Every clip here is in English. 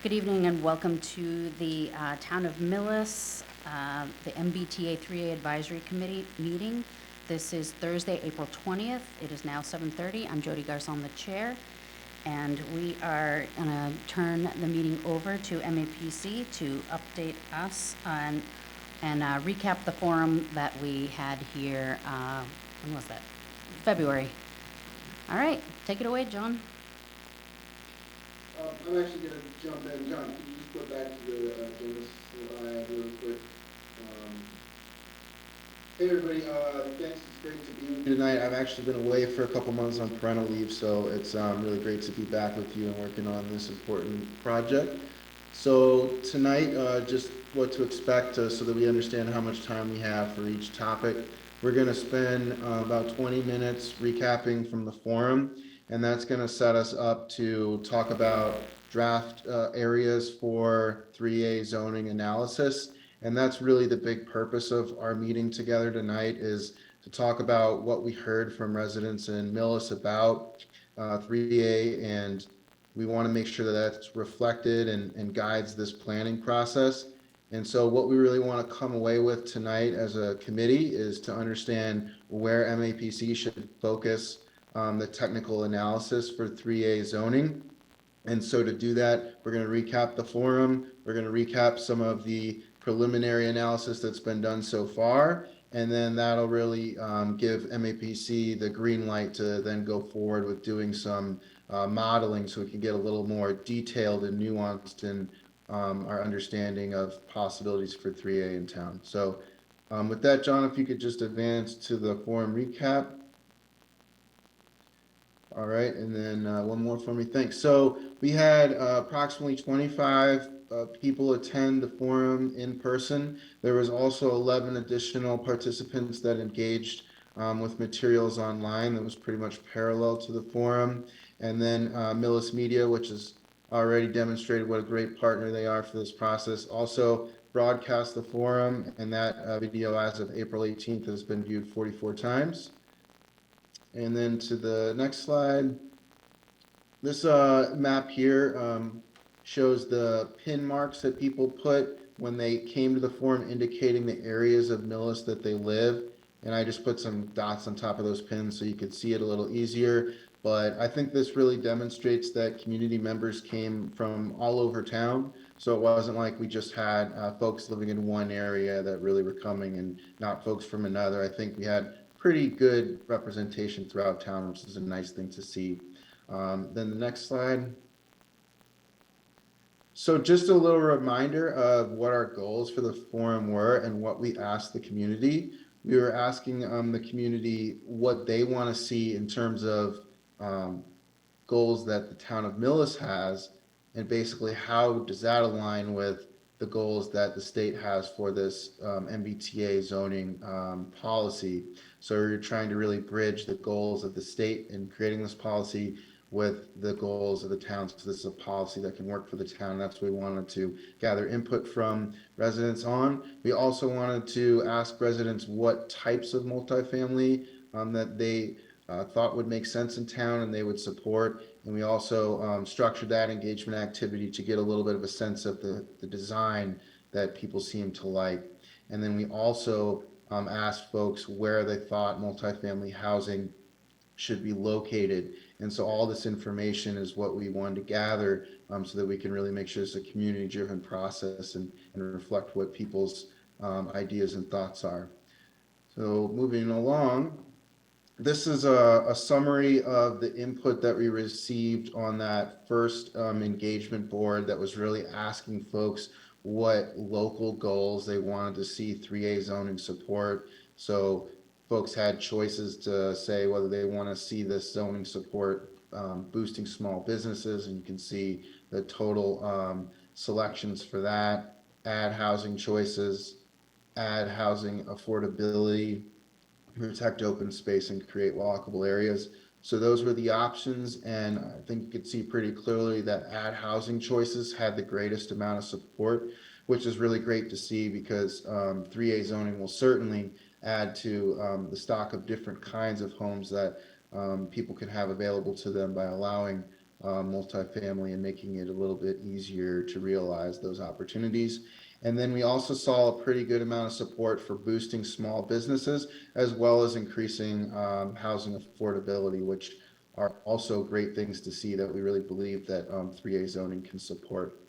Good evening and welcome to the Town of Millis, the MBTA 3A Advisory Committee meeting. This is Thursday, April 20th. It is now 7:30. I'm Jody Garzon, the chair, and we are going to turn the meeting over to MAPC to update us on and recap the forum that we had here, when was that? February. All right, take it away, John. I'm actually going to jump in. John, can you just go back to the Dennis slide really quick? Hey everybody, thanks. It's great to be with you tonight. I've actually been away for a couple months on parental leave, so it's really great to be back with you and working on this important project. So tonight, just what to expect so that we understand how much time we have for each topic. We're going to spend about 20 minutes recapping from the forum, and that's going to set us up to talk about draft areas for 3A zoning analysis. And that's really the big purpose of our meeting together tonight, is to talk about what we heard from residents in Millis about 3A, and we want to make sure that that's reflected and guides this planning process. And so what we really want to come away with tonight as a committee is to understand where MAPC should focus the technical analysis for 3A zoning. And so to do that, we're going to recap the forum. We're going to recap some of the preliminary analysis that's been done so far. And then that'll really give MAPC the green light to then go forward with doing some modeling so we can get a little more detailed and nuanced in our understanding of possibilities for 3A in town. So with that, John, if you could just advance to the forum recap. All right, and then one more for me. Thanks. So we had approximately 25 people attend the forum in person. There was also 11 additional participants that engaged with materials online that was pretty much parallel to the forum. And then Millis Media, which has already demonstrated what a great partner they are for this process, also broadcast the forum, and that video as of April 18th has been viewed 44 times. And then to the next slide, this map here shows the pin marks that people put when they came to the forum, indicating the areas of Millis that they live. And I just put some dots on top of those pins so you could see it a little easier. But I think this really demonstrates that community members came from all over town. So it wasn't like we just had folks living in one area that really were coming and not folks from another. I think we had pretty good representation throughout town, which is a nice thing to see. Then the next slide. So just a little reminder of what our goals for the forum were and what we asked the community. We were asking the community what they want to see in terms of goals that the town of Millis has, and basically how does that align with the goals that the state has for this MBTA zoning policy. So we're trying to really bridge the goals of the state in creating this policy with the goals of the town. So this is a policy that can work for the town. That's what we wanted to gather input from residents on. We also wanted to ask residents what types of multifamily that they thought would make sense in town and they would support. And we also structured that engagement activity to get a little bit of a sense of the design that people seem to like. And then we also asked folks where they thought multifamily housing should be located. And so all this information is what we wanted to gather so that we can really make sure it's a community-driven process and reflect what people's ideas and thoughts are. So moving along, this is a summary of the input that we received on that first engagement board that was really asking folks what local goals they wanted to see 3A zoning support. So folks had choices to say whether they want to see this zoning support boosting small businesses, and you can see the total selections for that. Add housing choices, add housing affordability, protect open space, and create walkable areas. So those were the options, and I think you could see pretty clearly that add housing choices had the greatest amount of support, which is really great to see because 3A zoning will certainly add to the stock of different kinds of homes that people can have available to them by allowing multifamily and making it a little bit easier to realize those opportunities. And then we also saw a pretty good amount of support for boosting small businesses as well as increasing housing affordability, which are also great things to see that we really believe that 3A zoning can support.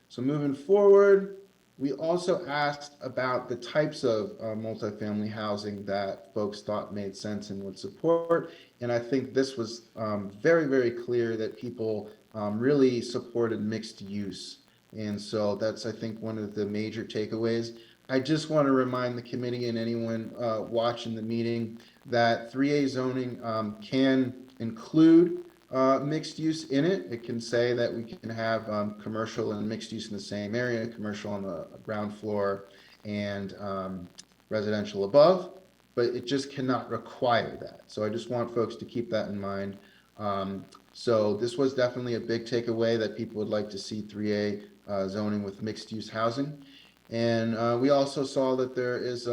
So moving forward, we also asked about the types of multifamily housing that folks thought made sense and would support. And I think this was very, very clear that people really supported mixed use. And so that's, I think, one of the major takeaways. I just want to remind the committee and anyone watching the meeting that 3A zoning can include mixed use in it. It can say that we can have commercial and mixed use in the same area, commercial on the ground floor and residential above, but it just cannot require that. So I just want folks to keep that in mind. So this was definitely a big takeaway that people would like to see 3A zoning with mixed use housing. And we also saw that there is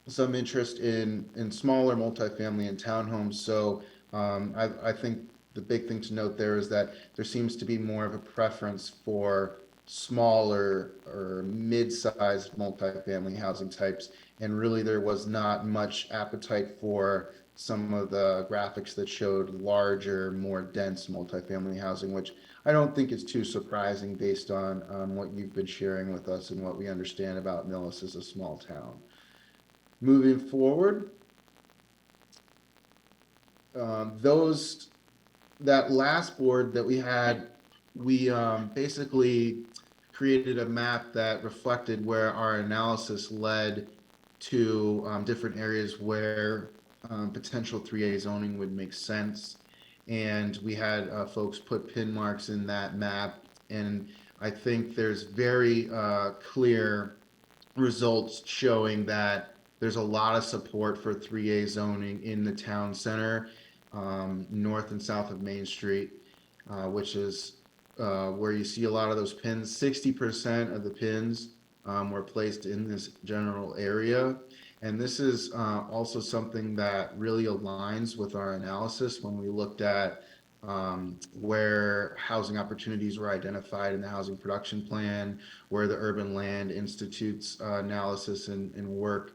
some interest in smaller multifamily and townhomes. So I think the big thing to note there is that there seems to be more of a preference for smaller or mid-sized multifamily housing types. And really, there was not much appetite for some of the graphics that showed larger, more dense multifamily housing, which I don't think is too surprising based on what you've been sharing with us and what we understand about Millis as a small town. Moving forward, those that last board that we had, we basically created a map that reflected where our analysis led to different areas where potential 3A zoning would make sense. And we had folks put pin marks in that map. And I think there's very clear results showing that there's a lot of support for 3A zoning in the town center, north and south of Main Street, which is where you see a lot of those pins. 60% of the pins were placed in this general area. And this is also something that really aligns with our analysis when we looked at where housing opportunities were identified in the housing production plan, where the Urban Land Institute's analysis and work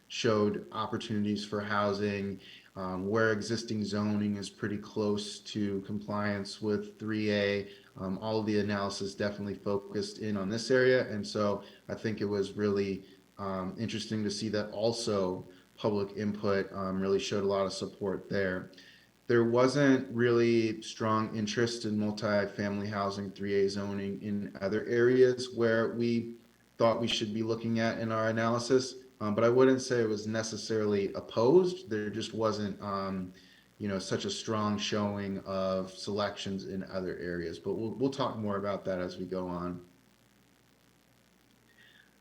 showed opportunities for housing, where existing zoning is pretty close to compliance with 3A. All of the analysis definitely focused in on this area. And so I think it was really interesting to see that also public input really showed a lot of support there. There wasn't really strong interest in multifamily housing 3A zoning in other areas where we thought we should be looking at in our analysis. But I wouldn't say it was necessarily opposed. There just wasn't, such a strong showing of selections in other areas. But we'll talk more about that as we go on.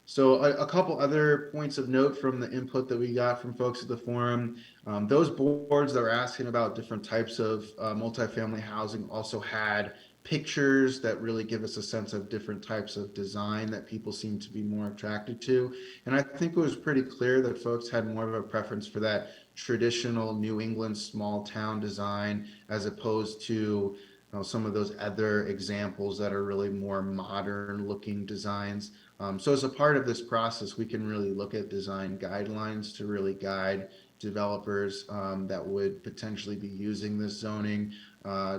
So a couple other points of note from the input that we got from folks at the forum. Those boards that were asking about different types of multifamily housing also had pictures that really give us a sense of different types of design that people seem to be more attracted to. And I think it was pretty clear that folks had more of a preference for that traditional New England small town design as opposed to some of those other examples that are really more modern looking designs. So as a part of this process, we can really look at design guidelines to really guide developers that would potentially be using this zoning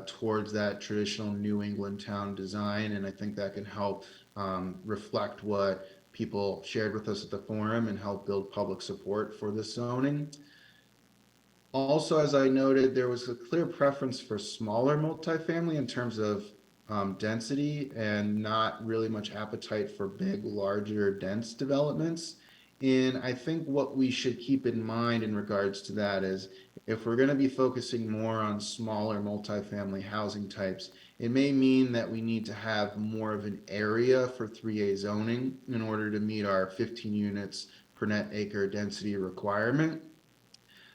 towards that traditional New England town design. And I think that can help reflect what people shared with us at the forum and help build public support for this zoning. Also, as I noted, there was a clear preference for smaller multifamily in terms of density and not really much appetite for big, larger, dense developments. And I think what we should keep in mind in regards to that is if we're going to be focusing more on smaller multifamily housing types, it may mean that we need to have more of an area for 3A zoning in order to meet our 15 units per net acre density requirement.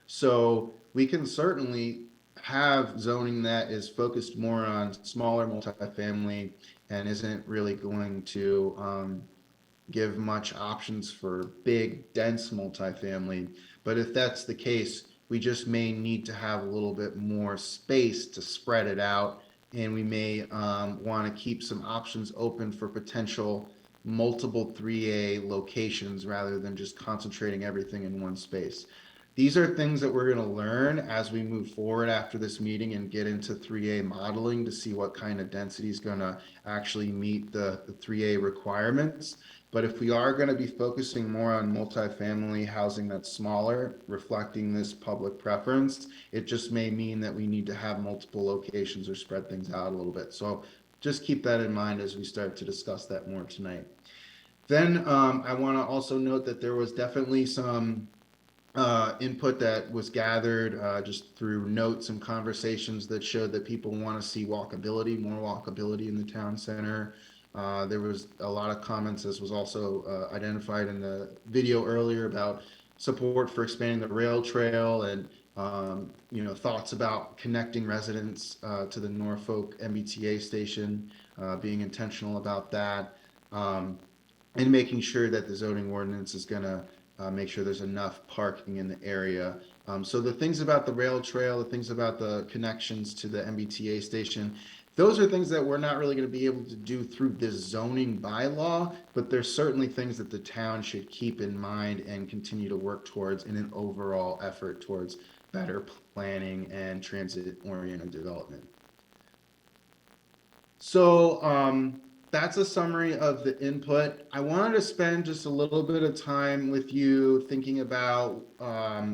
So we can certainly have zoning that is focused more on smaller multifamily and isn't really going to give much options for big, dense multifamily. But if that's the case, We just may need to have a little bit more space to spread it out, and we may want to keep some options open for potential multiple 3A locations rather than just concentrating everything in one space. These are things that we're going to learn as we move forward after this meeting and get into 3A modeling to see what kind of density is going to actually meet the 3A requirements. But if we are going to be focusing more on multifamily housing that's smaller, reflecting this public preference, it just may mean that we need to have multiple locations or spread things out a little bit. So just keep that in mind as we start to discuss that more tonight. Then I want to also note that there was definitely some input that was gathered just through notes and conversations that showed that people want to see walkability, more walkability in the town center. There was a lot of comments, as was also identified in the video earlier, about support for expanding the rail trail and thoughts about connecting residents to the Norfolk MBTA station, being intentional about that, and making sure that the zoning ordinance is going to make sure there's enough parking in the area. So the things about the rail trail, the things about the connections to the MBTA station, those are things that we're not really going to be able to do through this zoning bylaw, but there's certainly things that the town should keep in mind and continue to work towards in an overall effort towards better planning and transit-oriented development. So that's a summary of the input. I wanted to spend just a little bit of time with you thinking about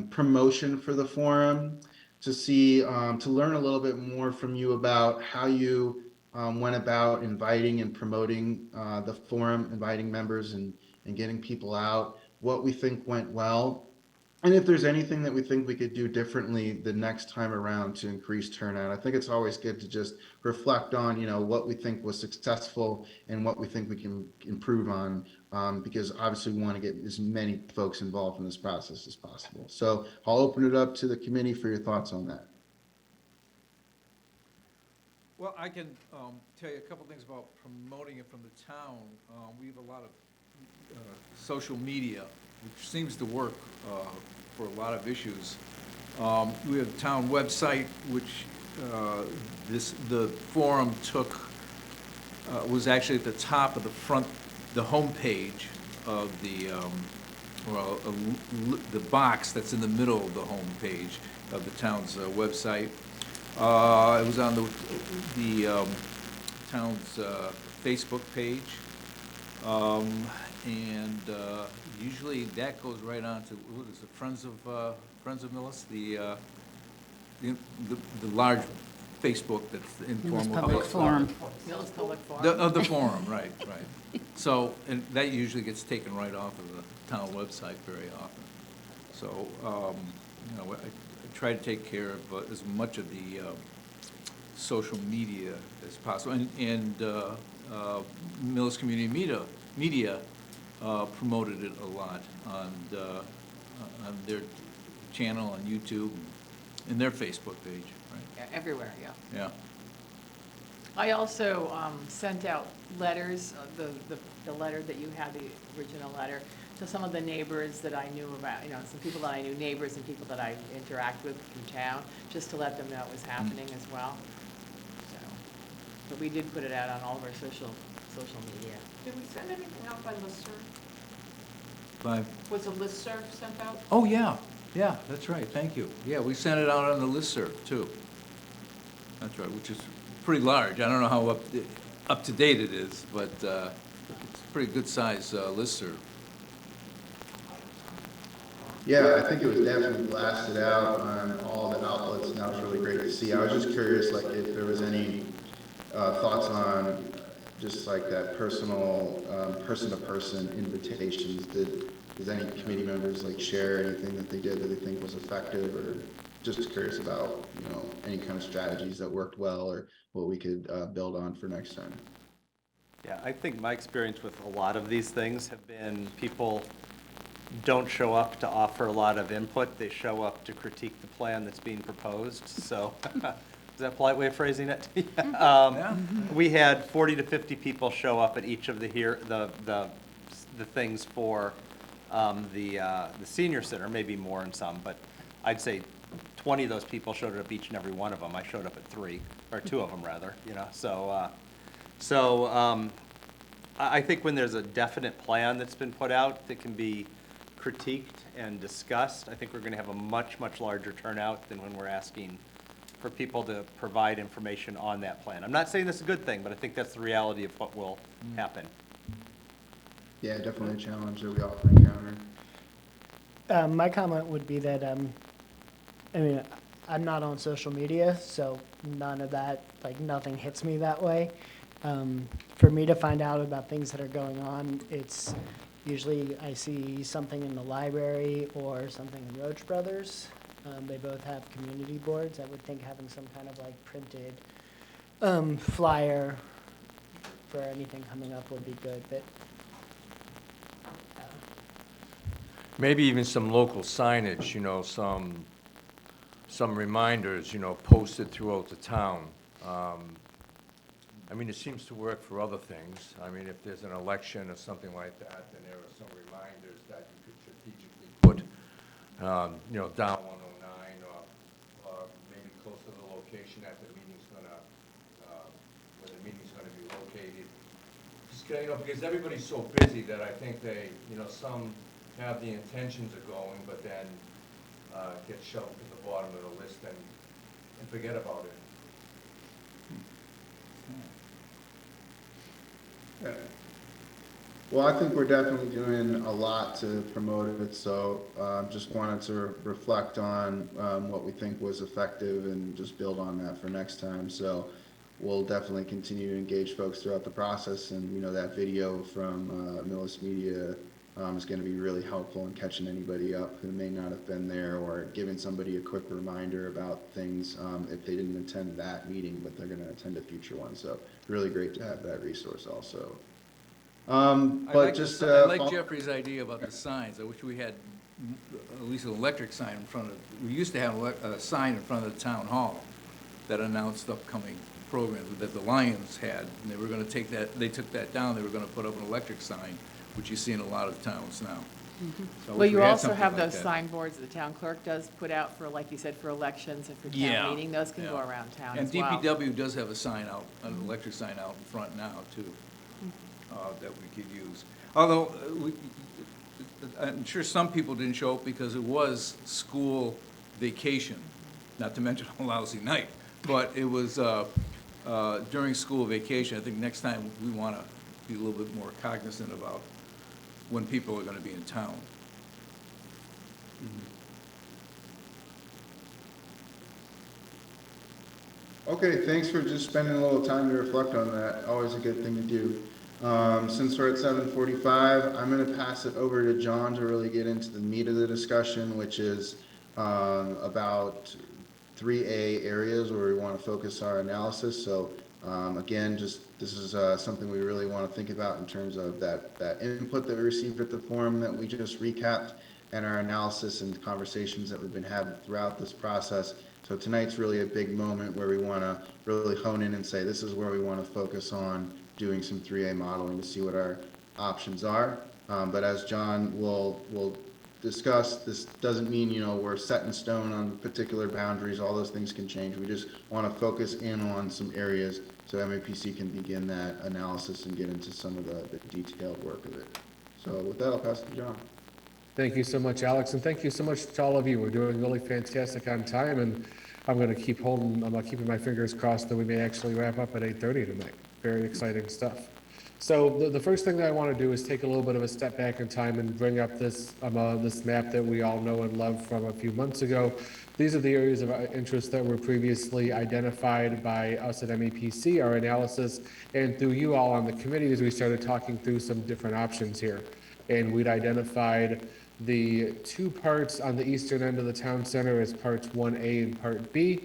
promotion for the forum, to see, to learn a little bit more from you about how you went about inviting and promoting the forum, inviting members and getting people out, what we think went well, and if there's anything that we think we could do differently the next time around to increase turnout. I think it's always good to just reflect on, what we think was successful and what we think we can improve on, because obviously we want to get as many folks involved in this process as possible. So I'll open it up to the committee for your thoughts on that. Well, I can tell you a couple things about promoting it from the town. We have a lot of social media, which seems to work for a lot of issues. We have a town website, which the forum took, was actually at the top of the home page of the box that's in the middle of the home page of the town's website. It was on the town's Facebook page. And usually that goes right on to, what is it, Friends of Millis, the large Facebook that's informal. Public Forum. Millis Public Forum. Of the forum, right. So, and that usually gets taken right off of the town website very often. So, I try to take care of as much of the social media as possible. And Millis Community Media promoted it a lot on their channel on YouTube and their Facebook page, right? Yeah, everywhere, yeah. Yeah. I also sent out letters, the letter that you had, the original letter, to some of the neighbors that I knew about, some people that I knew, neighbors and people that I interact with from town, just to let them know it was happening as well. So, but we did put it out on all of our social media. Did we send anything out by listserv? By, Was a listserv sent out? oh, yeah, that's right, thank you. Yeah, we sent it out on the listserv, too. That's right, which is pretty large. I don't know how up to date it is, but it's a pretty good size listserv. Yeah, I think it was definitely blasted out on all the outlets, and that was really great to see. I was just curious, like, if there was any thoughts on just like that personal, person-to-person invitations. Does any committee members like share anything that they did that they think was effective, or just curious about, any kind of strategies that worked well or what we could build on for next time? Yeah, I think my experience with a lot of these things have been people don't show up to offer a lot of input. They show up to critique the plan that's being proposed. So is that a polite way of phrasing it? We had 40 to 50 people show up at each of the things for the senior center, maybe more in some, but I'd say 20 of those people showed up each and every one of them. I showed up at 3, or 2 of them rather, you know, I think when there's a definite plan that's been put out that can be critiqued and discussed, I think we're gonna have a much, much larger turnout than when we're asking for people to provide information on that plan. I'm not saying that's a good thing, but I think that's the reality of what will happen. Yeah, definitely a challenge that we often encounter. My comment would be that, I mean, I'm not on social media, so none of that, like, nothing hits me that way. For me to find out about things that are going on, it's usually I see something in the library or something in Roach Brothers. They both have community boards. I would think having some kind of like printed flyer for anything coming up would be good, but Maybe even some local signage, you know, some reminders, you know, posted throughout the town. I mean, it seems to work for other things. I mean, if there's an election or something like that, then there are some reminders that you could strategically put, you know, down 109 or maybe close to the location that the meeting's gonna, where the meeting's gonna be located. Just, you know, because everybody's so busy that I think they, you know, some have the intentions of going, but then get shoved to the bottom of the list and forget about it. Yeah. Well, I think we're definitely doing a lot to promote it, so just wanted to reflect on what we think was effective and just build on that for next time. So we'll definitely continue to engage folks throughout the process, and you know that video from Millis Media is going to be really helpful in catching anybody up who may not have been there, or giving somebody a quick reminder about things if they didn't attend that meeting, but they're going to attend a future one. So really great to have that resource also. I like Follow- Jeffrey's idea about the signs. I wish we had at least an electric sign in front of, we used to have a sign in front of the town hall that announced upcoming programs that the Lions had, and they were gonna take that, they took that down, they were gonna put up an electric sign, which you see in a lot of towns now. So I Well, wish you we had also something have like those that. signboards the town clerk does put out for, like you said, for elections and for Yeah, town meeting. Those can go yeah. around town And as well. DPW does have a sign out, an electric sign out in front now, too, that we could use. Although, I'm sure some people didn't show up because it was school vacation, not to mention a lousy night. But it was during school vacation. I think next time we want to be a little bit more cognizant about when people are going to be in town. Okay, thanks for just spending a little time to reflect on that. Always a good thing to do. Since we're at 7:45, I'm going to pass it over to John to really get into the meat of the discussion, which is about 3A areas where we want to focus our analysis. So again, just this is something we really want to think about in terms of that input that we received at the forum that we just recapped, and our analysis and conversations that we've been having throughout this process. So tonight's really a big moment where we want to really hone in and say this is where we want to focus on doing some 3A modeling to see what our options are. But as John will discuss, this doesn't mean, you know, we're set in stone on particular boundaries. All those things can change. We just want to focus in on some areas so MAPC can begin that analysis and get into some of the detailed work of it. So with that, I'll pass it to John. Thank you so much, Alex, and thank you so much to all of you. We're doing really fantastic on time, and I'm keeping my fingers crossed that we may actually wrap up at 8:30 tonight. Very exciting stuff. So the first thing that I want to do is take a little bit of a step back in time and bring up this map that we all know and love from a few months ago. These are the areas of interest that were previously identified by us at MEPC, our analysis, and through you all on the committee as we started talking through some different options here. And we'd identified the two parts on the eastern end of the town center as parts 1A and part B.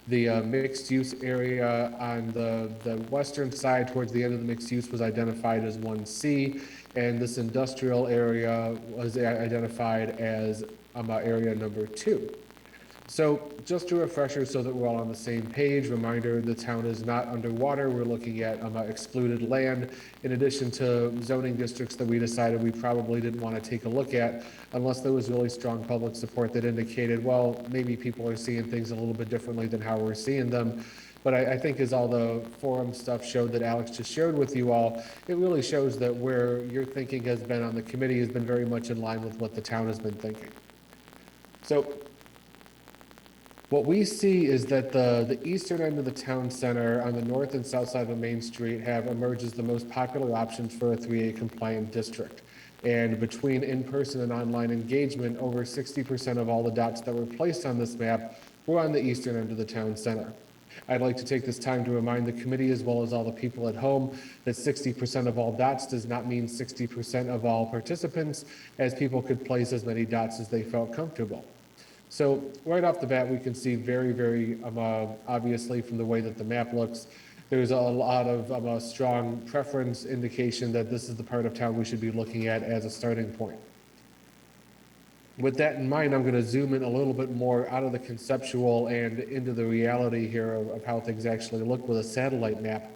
The mixed use area on the western side towards the end of the mixed use was identified as 1C, and this industrial area was identified as area number 2. So just a refresher so that we're all on the same page, reminder, the town is not underwater. We're looking at excluded land in addition to zoning districts that we decided we probably didn't want to take a look at unless there was really strong public support that indicated, well, maybe people are seeing things a little bit differently than how we're seeing them. But I think as all the forum stuff showed that Alex just shared with you all, it really shows that where your thinking has been on the committee has been very much in line with what the town has been thinking. So what we see is that the eastern end of the town center on the north and south side of Main Street have emerged as the most popular options for a 3A compliant district. And between in-person and online engagement, over 60% of all the dots that were placed on this map were on the eastern end of the town center. I'd like to take this time to remind the committee as well as all the people at home that 60% of all dots does not mean 60% of all participants, as people could place as many dots as they felt comfortable. So right off the bat, we can see very obviously from the way that the map looks, there's a lot of strong preference indication that this is the part of town we should be looking at as a starting point. With that in mind, I'm going to zoom in a little bit more out of the conceptual and into the reality here of how things actually look with a satellite map.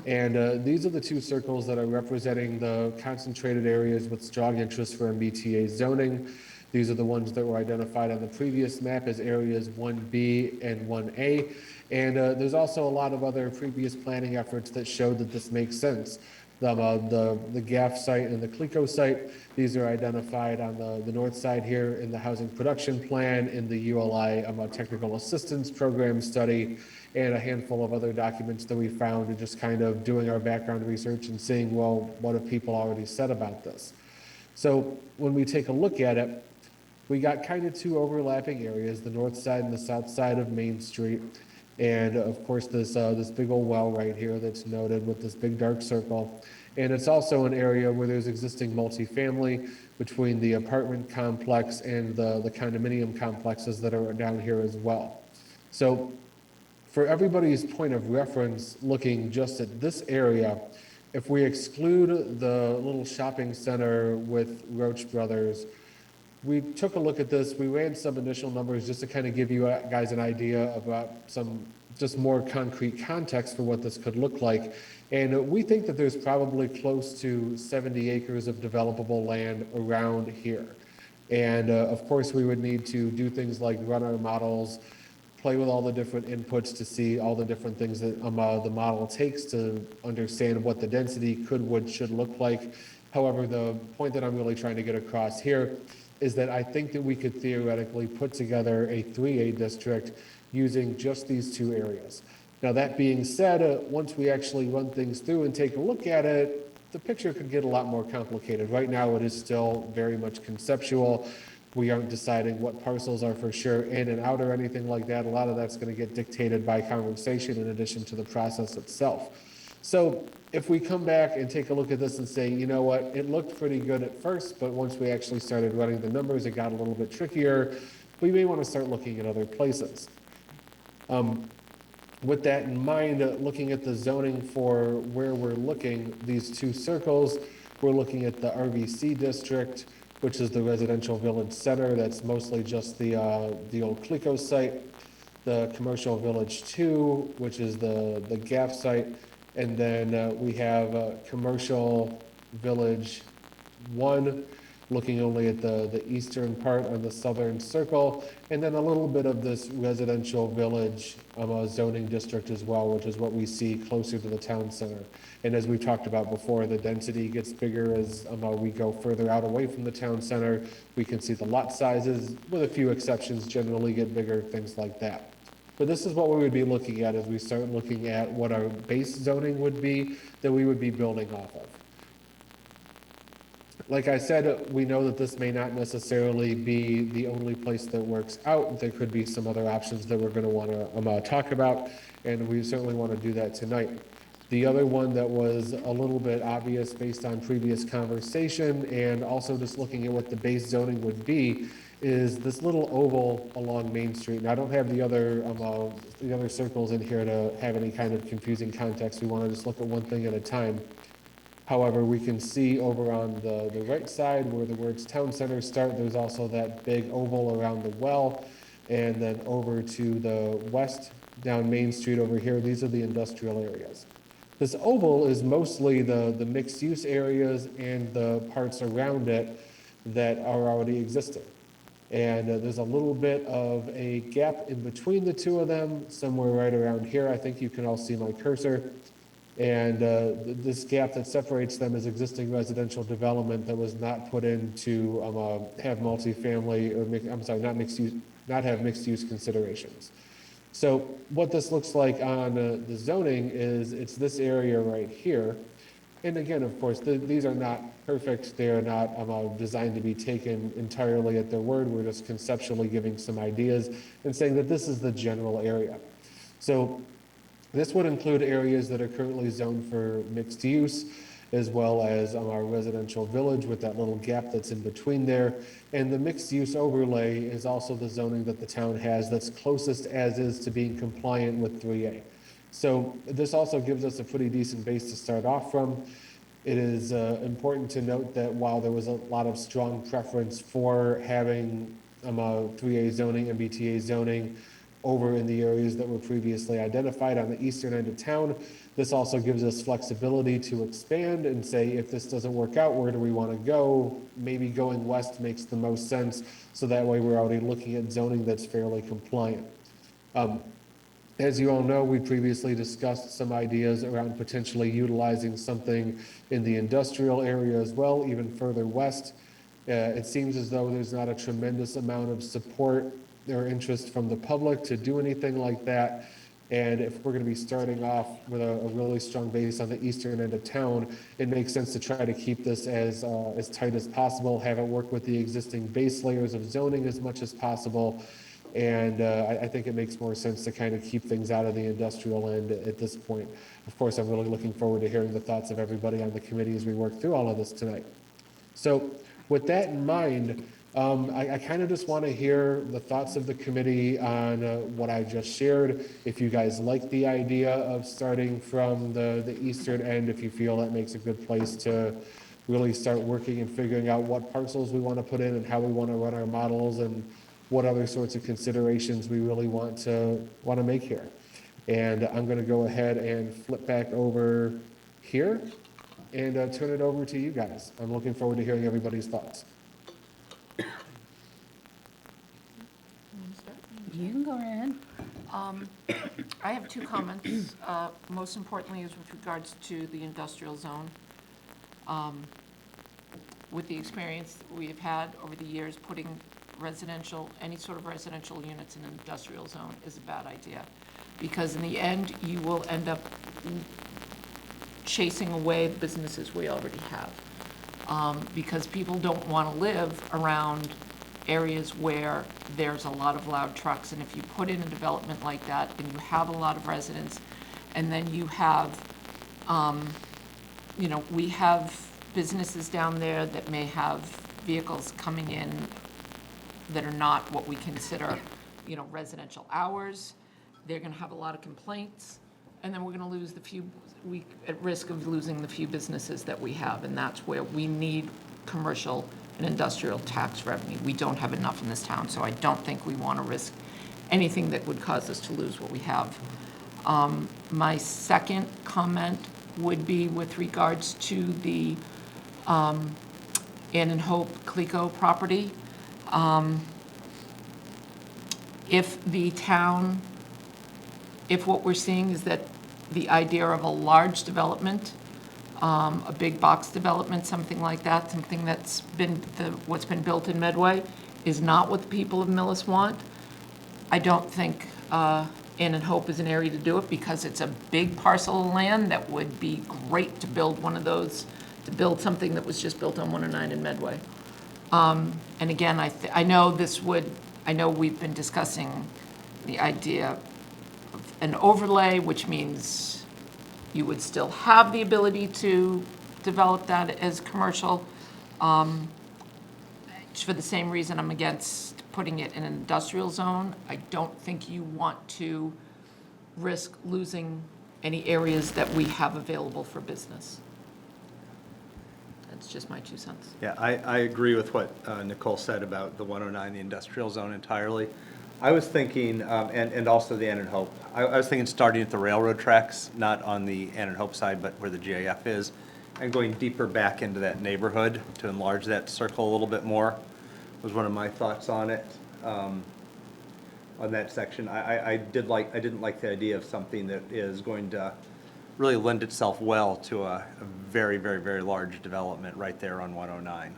And these are the two circles that are representing the concentrated areas with strong interest for MBTA zoning. These are the ones that were identified on the previous map as areas 1B and 1A. And there's also a lot of other previous planning efforts that showed that this makes sense. The GAF site and the CLECO site, these are identified on the north side here in the housing production plan, in the ULI technical assistance program study, and a handful of other documents that we found and just kind of doing our background research and seeing, well, what have people already said about this? So when we take a look at it, we got kind of two overlapping areas, the north side and the south side of Main Street. And of course, this big old well right here that's noted with this big dark circle. And it's also an area where there's existing multifamily between the apartment complex and the condominium complexes that are down here as well. So for everybody's point of reference, looking just at this area, if we exclude the little shopping center with Roach Brothers, we took a look at this, we ran some initial numbers just to kind of give you guys an idea about some just more concrete context for what this could look like. And we think that there's probably close to 70 acres of developable land around here. And of course, we would need to do things like run our models, play with all the different inputs to see all the different things that the model takes to understand what the density could, should look like. However, the point that I'm really trying to get across here is that I think that we could theoretically put together a 3A district using just these two areas. Now, that being said, once we actually run things through and take a look at it, the picture could get a lot more complicated. Right now, it is still very much conceptual. We aren't deciding what parcels are for sure in and out or anything like that. A lot of that's going to get dictated by conversation in addition to the process itself. So if we come back and take a look at this and say, you know what, it looked pretty good at first, but once we actually started running the numbers, it got a little bit trickier. We may want to start looking at other places. With that in mind, looking at the zoning for where we're looking, these two circles, we're looking at the RVC district, which is the residential village center. That's mostly just the old CLECO site, the commercial village 2, which is the GAF site. And then we have commercial village 1, looking only at the eastern part of the southern circle, and then a little bit of this residential village zoning district as well, which is what we see closer to the town center. And as we talked about before, the density gets bigger as we go further out away from the town center. We can see the lot sizes, with a few exceptions, generally get bigger, things like that. But this is what we would be looking at as we start looking at what our base zoning would be that we would be building off of. Like I said, we know that this may not necessarily be the only place that works out. There could be some other options that we're going to want to talk about, and we certainly want to do that tonight. The other one that was a little bit obvious based on previous conversation and also just looking at what the base zoning would be is this little oval along Main Street. And I don't have the other circles in here to have any kind of confusing context. We want to just look at one thing at a time. However, we can see over on the right side where the words town center start, there's also that big oval around the well. and then over to the west down Main Street over here, these are the industrial areas. This oval is mostly the mixed-use areas and the parts around it that are already existing. And there's a little bit of a gap in between the two of them, somewhere right around here. I think you can all see my cursor. And this gap that separates them is existing residential development that was not put in to have multifamily, or I'm sorry, not mixed use, not have mixed use considerations. So what this looks like on the zoning is it's this area right here. And again, of course, these are not perfect. They are not designed to be taken entirely at their word. We're just conceptually giving some ideas and saying that this is the general area. So this would include areas that are currently zoned for mixed use, as well as our residential village with that little gap that's in between there. And the mixed use overlay is also the zoning that the town has that's closest as is to being compliant with 3A. So this also gives us a pretty decent base to start off from. It is important to note that while there was a lot of strong preference for having 3A zoning, MBTA zoning over in the areas that were previously identified on the eastern end of town, this also gives us flexibility to expand and say, if this doesn't work out, where do we want to go? Maybe going west makes the most sense, so that way we're already looking at zoning that's fairly compliant. As you all know, we previously discussed some ideas around potentially utilizing something in the industrial area as well, even further west. It seems as though there's not a tremendous amount of support or interest from the public to do anything like that. And if we're going to be starting off with a really strong base on the eastern end of town, it makes sense to try to keep this as tight as possible, have it work with the existing base layers of zoning as much as possible. And I think it makes more sense to kind of keep things out of the industrial end at this point. Of course, I'm really looking forward to hearing the thoughts of everybody on the committee as we work through all of this tonight. So with that in mind, I kind of just want to hear the thoughts of the committee on what I just shared. If you guys like the idea of starting from the eastern end, if you feel that makes a good place to really start working and figuring out what parcels we want to put in and how we want to run our models and what other sorts of considerations we really want to make here. And I'm going to go ahead and flip back over here and turn it over to you guys. I'm looking forward to hearing everybody's thoughts. You can go right ahead. I have two comments. Most importantly is with regards to the industrial zone. With the experience we have had over the years, putting residential, any sort of residential units in an industrial zone is a bad idea. Because in the end, you will end up chasing away the businesses we already have. Because people don't want to live around areas where there's a lot of loud trucks. And if you put in a development like that and you have a lot of residents, and then you have, we have businesses down there that may have vehicles coming in that are not what we consider, residential hours. They're gonna have a lot of complaints, and then we're gonna lose at risk of losing the few businesses that we have, and that's where we need commercial and industrial tax revenue. We don't have enough in this town, so I don't think we wanna risk anything that would cause us to lose what we have. My second comment would be with regards to the Ann and Hope Clico property. If what we're seeing is that the idea of a large development, a big box development, something like that, something that's been, what's been built in Medway, is not what the people of Millis want, I don't think Ann and Hope is an area to do it, because it's a big parcel of land that would be great to build one of those, to build something that was just built on 109 in Medway. And again, I know we've been discussing the idea of an overlay, which means you would still have the ability to develop that as commercial. For the same reason I'm against putting it in an industrial zone. I don't think you want to risk losing any areas that we have available for business. That's just my 2 cents. Yeah, I agree with what Nicole said about the 109, the industrial zone entirely. I was thinking, and also the Ann and Hope, I was thinking starting at the railroad tracks, not on the Ann and Hope side, but where the GAF is, and going deeper back into that neighborhood to enlarge that circle a little bit more, was one of my thoughts on it, on that section. I didn't like the idea of something that is going to really lend itself well to a very, very, very large development right there on 109.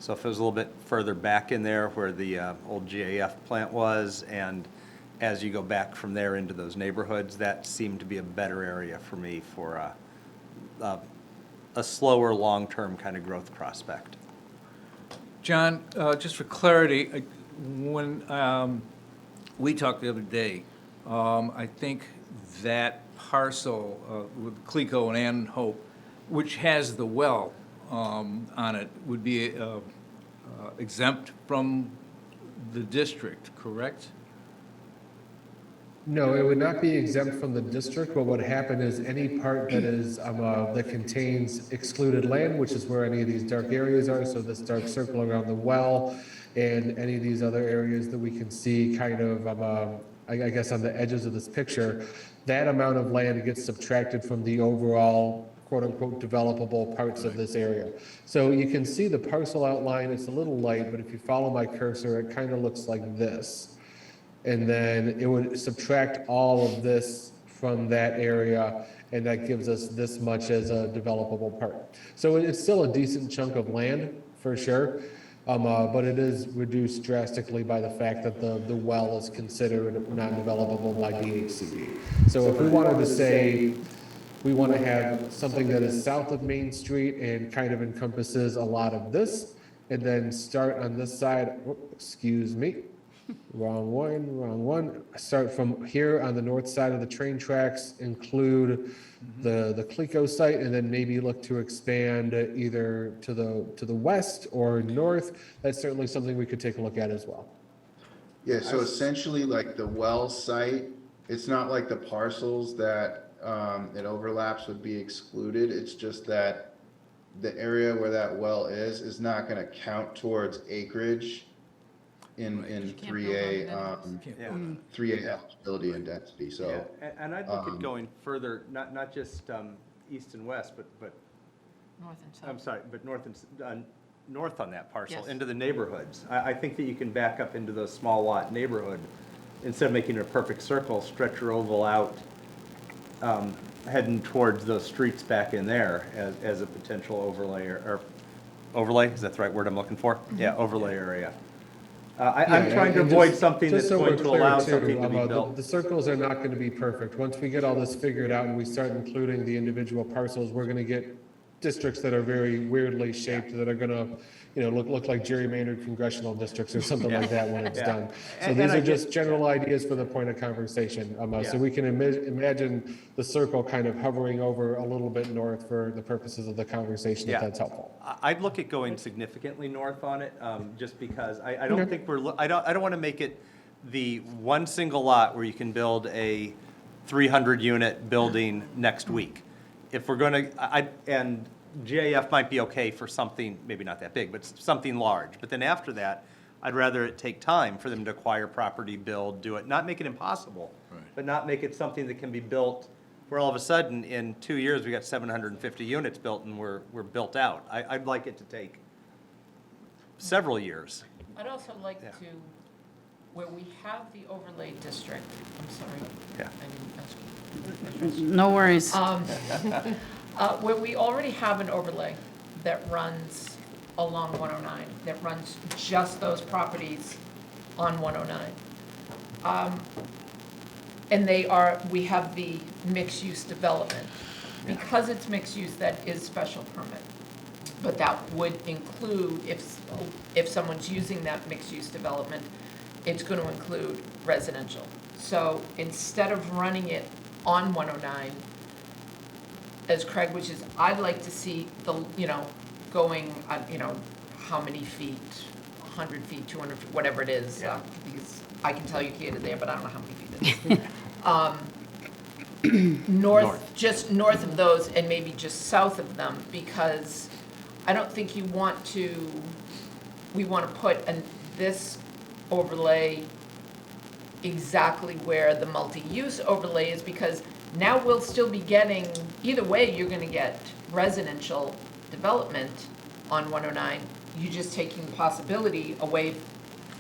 So if it was a little bit further back in there where the old GAF plant was, and as you go back from there into those neighborhoods, that seemed to be a better area for me for a slower, long-term kind of growth prospect. John, just for clarity, when we talked the other day, I think that parcel with Clico and Ann Hope, which has the well on it, would be exempt from the district, correct? No, it would not be exempt from the district. What would happen is any part that is, that contains excluded land, which is where any of these dark areas are, so this dark circle around the well, and any of these other areas that we can see kind of, I guess on the edges of this picture, that amount of land gets subtracted from the overall quote-unquote developable parts of this area. So you can see the parcel outline. It's a little light, but if you follow my cursor, it kind of looks like this. And then it would subtract all of this from that area, and that gives us this much as a developable part. So it's still a decent chunk of land, for sure, but it is reduced drastically by the fact that the well is considered non-developable by DHCD. So if we wanted to say, we want to have something that is south of Main Street and kind of encompasses a lot of this, and then start on this side, excuse me, wrong one. Start from here on the north side of the train tracks, include the Clico site, and then maybe look to expand either to the west or north. That's certainly something we could take a look at as well. Yeah, so essentially like the well site, it's not like the parcels that it overlaps would be excluded. It's just that the area where that well is not going to count towards acreage in 3A, 3A eligibility and density, so. Yeah, and I'd look at going further, not just east and west, but North and south. I'm sorry, but north on that parcel, Yes. into the neighborhoods. I think that you can back up into those small lot neighborhood, instead of making it a perfect circle, stretch your oval out, heading towards those streets back in there as a potential overlay, or overlay, is that the right word I'm looking for? Yeah, overlay area. I'm trying to avoid something that's going to allow something to be built. The circles are not going to be perfect. Once we get all this figured out and we start including the individual parcels, we're going to get districts that are very weirdly shaped, that are going to, look like gerrymandered congressional districts or something like that when it's done. So these are just general ideas for the point of conversation. So we can imagine the circle kind of hovering over a little bit north for the purposes of the conversation, if that's helpful. I'd look at going significantly north on it, just because I don't think I don't want to make it the one single lot where you can build a 300-unit building next week. If we're going to, and GAF might be okay for something, maybe not that big, but something large. But then after that, I'd rather it take time for them to acquire property, build, do it, not make it impossible, but not make it something that can be built where all of a sudden in 2 years we got 750 units built and we're built out. I'd like it to take several years. I'd also like to, where we have the overlay district, I'm sorry. Yeah. I didn't ask you. No worries. Where we already have an overlay that runs along 109, that runs just those properties on 109. And we have the mixed-use development. Because it's mixed use, that is special permit. But that would include, if someone's using that mixed-use development, it's going to include residential. So instead of running it on 109, as Craig, which is, I'd like to see going, how many feet, 100 feet, 200 feet, whatever it is. Because I can tell you catered there, but I don't know how many feet it is. North, just north of those and maybe just south of them, because I don't think we want to put this overlay exactly where the multi-use overlay is, because now we'll still be getting, either way, you're gonna get residential development on 109. You're just taking the possibility away,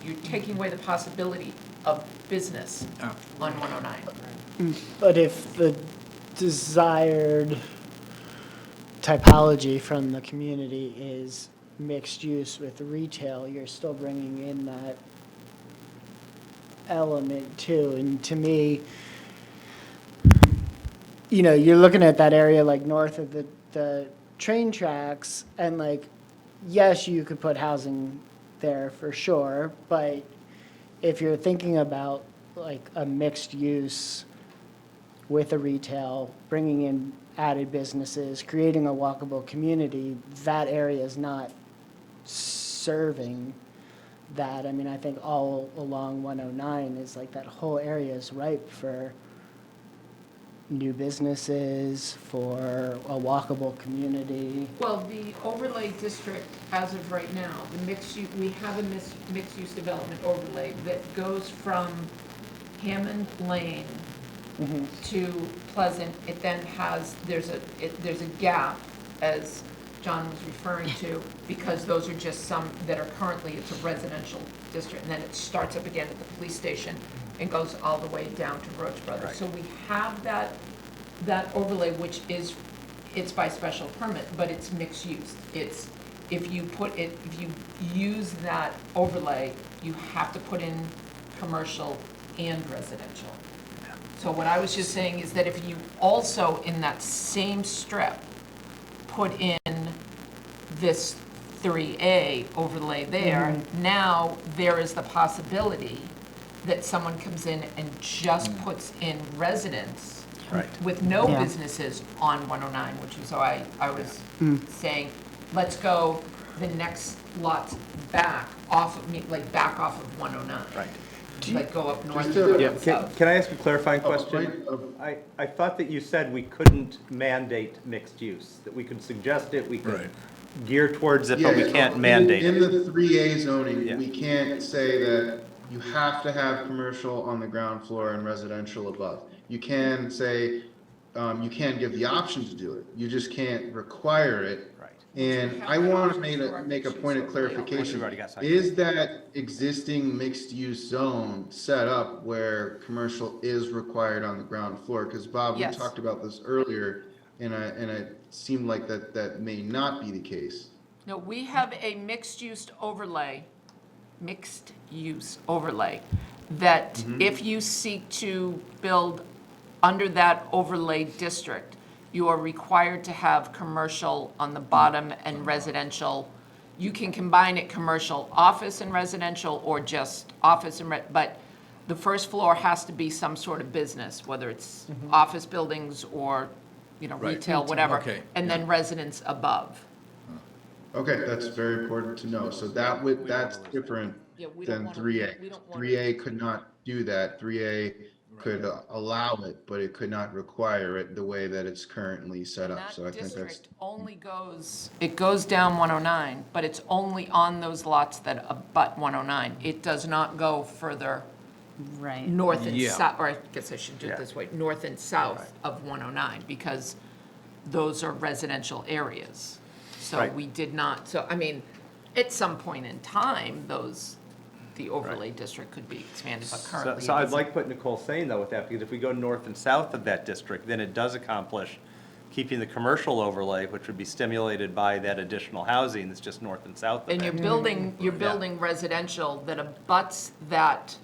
you're taking away the possibility of business Yeah. on 109. But if the desired typology from the community is mixed use with retail, you're still bringing in that element too. And to me, you know, you're looking at that area like north of the train tracks, and like, yes, you could put housing there for sure, but if you're thinking about like a mixed use with a retail, bringing in added businesses, creating a walkable community, that area is not serving that. I mean, I think all along 109 is like that whole area is ripe for new businesses, for a walkable community. Well, the overlay district, as of right now, the we have a mixed-use development overlay that goes from Hammond Lane to Pleasant. It then has, there's a gap, as John was referring to, because those are just some that are currently, it's a residential district, and then it starts up again at the police station and goes all the way down to Roach Brothers. Right. So we have that overlay, which is, it's by special permit, but it's mixed use. It's, if you use that overlay, you have to put in commercial and residential. So what I was just saying is that if you also, in that same strip, put in this 3A overlay there, now there is the possibility that someone comes in and just puts in residence Right. with no Yeah. businesses on 109, which is why I was saying, let's go the next lots back off of, like back off of 109. Right. Like go up north. Just to- Yeah, can I ask a clarifying Oh, question? right, I thought that you said we couldn't mandate mixed use, that we could suggest it, we could Right. gear towards it, Yeah, but we can't mandate in it. the 3A zoning, Yeah. we can't say that you have to have commercial on the ground floor and residential above. You can say, you can give the option to do it, you just can't require it. Right. And I want to make a point of clarification. We've already got something. Is that existing mixed-use zone set up where commercial is required on the ground floor? Because Bob, we Yes. talked about this earlier, and it seemed like that may not be the case. No, we have a mixed-use overlay, that if you seek to build under that overlay district, you are required to have commercial on the bottom and residential. You can combine it commercial, office and residential, or just office and but the first floor has to be some sort of business, whether it's office buildings or, you know, Right. retail, whatever. Okay, And then residents above. Okay, that's very important to know. So that's different Yeah, we don't than wanna- 3A. we don't wanna- 3A could not do that. 3A could allow it, but it could not require it the way that it's currently set up. So I That think that's, district only goes, it goes down 109, but it's only on those lots that abut 109. It does not go further Right. north and Yeah. south, or I guess I should do it Yeah. this way, north and south of 109, because those are residential areas. So Right. we did not, so, I mean, at some point in time, the overlay district could be expanded, but currently. So it I'd isn't. like what Nicole's saying though with that, because if we go north and south of that district, then it does accomplish keeping the commercial overlay, which would be stimulated by that additional housing that's just north and south of And that. you're building residential that abuts that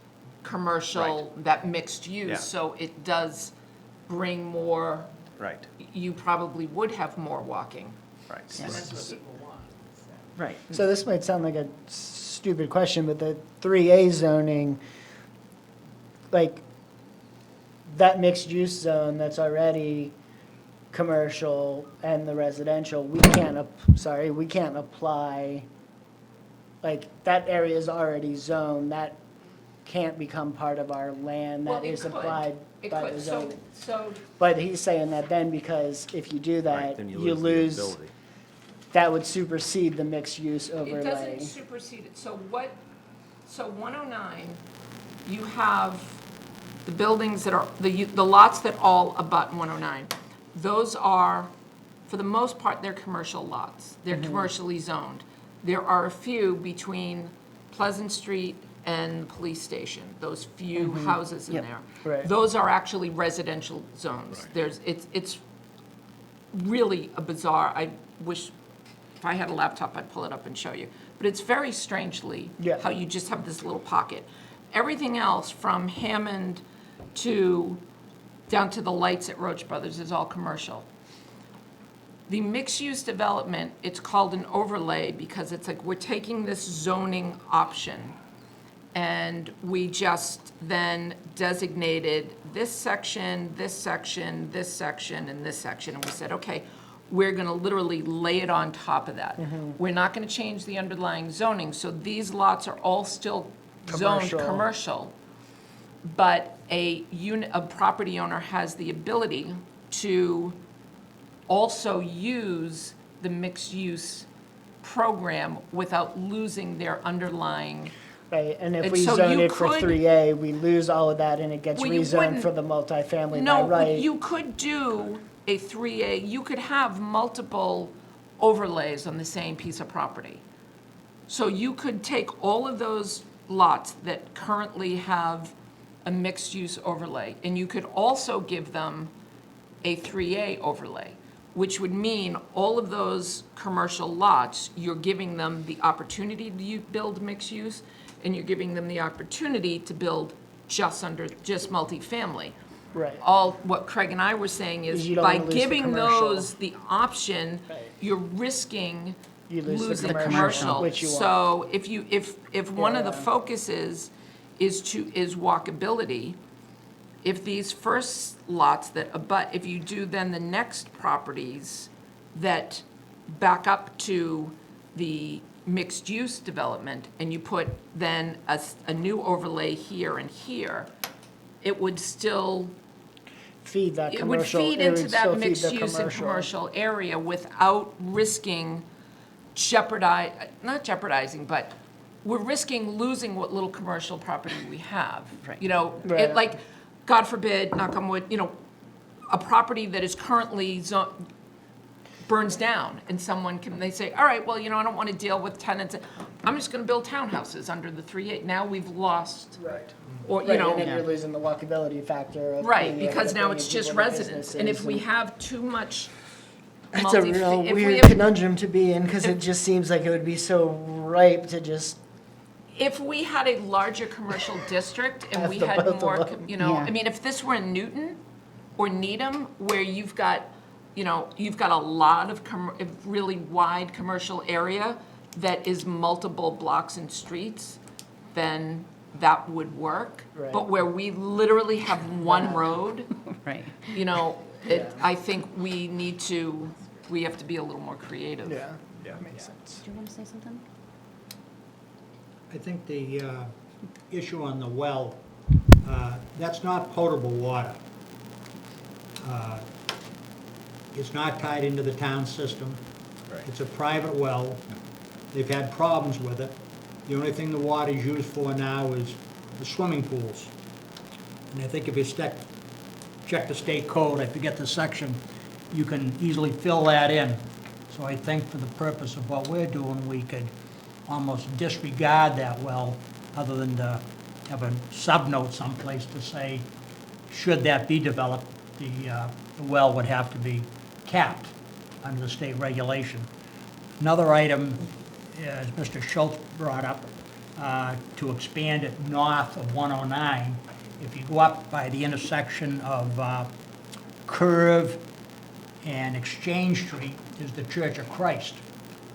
commercial, that mixed Yeah. use, so it does bring more, Right, you probably would have more walking. right. Right. So this might sound like a stupid question, but the 3A zoning, like, that mixed-use zone that's already commercial and the residential, we can't apply, like, that area is already zoned, that can't become part of our land, Well, that it is could. applied It by could, the so, zoning. so, But he's saying that then, because if you do Right, that, then you the lose, ability. that would supersede the mixed-use it overlay. doesn't supersede it, so 109, you have the buildings that are, the lots that all abut 109, those are, for the most part, they're commercial lots. They're commercially zoned. There are a few between Pleasant Street and the police station, those few houses in Yep. there. Right. Those are actually residential zones. It's really a bizarre, I wish, if I had a laptop, I'd pull it up and show you. But it's very strangely Yeah. how you just have this little pocket. Everything else from Hammond to, down to the lights at Roach Brothers is all commercial. The mixed-use development, it's called an overlay because it's like we're taking this zoning option and we just then designated this section, this section, this section, and this section. And we said, okay, we're going to literally lay it on top of that. We're not going to change the underlying zoning. So these lots are all still zoned Commercial. commercial. But a property owner has the ability to also use the mixed-use program without losing their underlying. Right, and if And we so zone you it for could- 3A, we lose all of that and it gets Well, you rezoned wouldn't- for the multifamily by No, right. you could do a 3A, you could have multiple overlays on the same piece of property. So you could take all of those lots that currently have a mixed-use overlay, and you could also give them a 3A overlay, which would mean all of those commercial lots, you're giving them the opportunity to build mixed use, and you're giving them the opportunity to build just multifamily. Right. All, what Craig and I were saying is, You don't by wanna lose the giving commercial. those the option, Right. you're risking You lose the losing commercial, which you want. So if one of the Yeah. focuses is walkability, if these first lots that abut, if you do then the next properties that back up to the mixed-use development, and you put then a new overlay here and here, it would still, Feed that it would commercial, feed it into would that still feed the mixed-use and commercial. commercial area without risking not jeopardizing, but we're risking losing what little commercial property we have. Right. You know, Right. like, God forbid, knock on wood, a property that is currently burns down, and they say, all right, well, I don't want to deal with tenants. I'm just going to build townhouses under the 3A. Now we've lost, Right. or, Right, and then you're losing the walkability factor of right, being able because to now bring it's in just people to residents. And if businesses we and- have too much It's a real if we weird have- conundrum to be in, because it just seems like it would be so ripe to just, If we had a larger commercial district and Have we the had both of more, them. Yeah. I mean, if this were in Newton or Needham, where you've got a lot of a really wide commercial area that is multiple blocks and streets, then that would work. Right. But where we literally have one road, Right. I think we have to be a little more creative. yeah, makes sense. Do you want to say something? I think the issue on the well, that's not potable water. It's not tied into the town system. It's a private well. They've had problems with it. The only thing the water is used for now is the swimming pools. And I think if you check the state code, I forget the section, you can easily fill that in. So I think for the purpose of what we're doing, we could almost disregard that well, other than to have a sub-note someplace to say, should that be developed, the well would have to be capped under the state regulation. Another item, as Mr. Schultz brought up, to expand it north of 109, if you go up by the intersection of Curve and Exchange Street, is the Church of Christ.